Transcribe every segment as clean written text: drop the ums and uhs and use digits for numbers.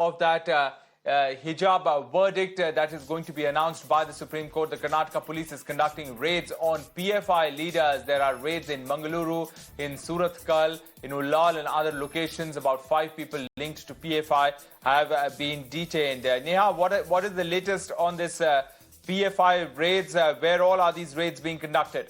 of that hijab verdict that is going to be announced by the Supreme Court. The Karnataka police is conducting raids on PFI leaders. There are raids in Mangaluru, in Surathkal, in Ullal and other locations. About 5 people linked to PFI have been detained. Neha, what is the latest on this PFI raids? Where all are these raids being conducted?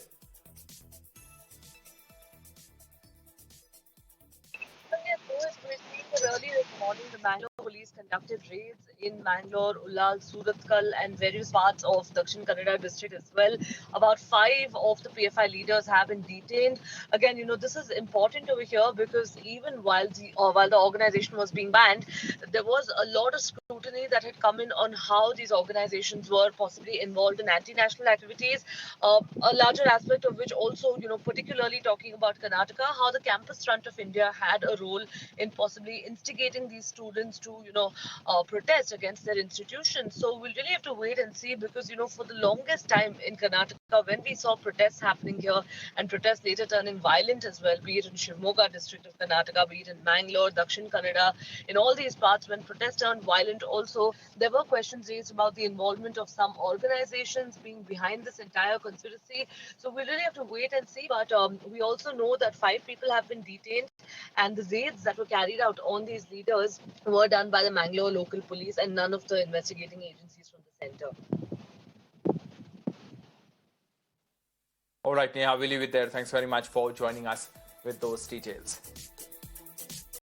Early this morning, the Bangalore police conducted raids in Bangalore, Ullal, Surathkal and various parts of Dakshin Kannada district as well. About 5 of the PFI leaders have been detained. Again, this is important over here because even while the organization was being banned, there was a lot of scrutiny that had come in on how these organizations were possibly involved in anti-national activities. A larger aspect of which also, particularly talking about Karnataka, how the Campus Front of India had a role in possibly instigating these students to, protest against their institutions. So we'll really have to wait and see because, for the longest time in Karnataka, when we saw protests happening here and protests later turning violent as well, be it in Shivamogga district of Karnataka, be it in Bangalore, Dakshin Kannada, in all these parts, when protests turned violent also, there were questions raised about the involvement of some organizations being behind this entire conspiracy. So we really have to wait and see. But we also know that 5 people have been detained and the raids that were carried out on these leaders were done by the Mangalore local police and none of the investigating agencies from the center. All right, Neha, we'll leave it there. Thanks very much for joining us with those details.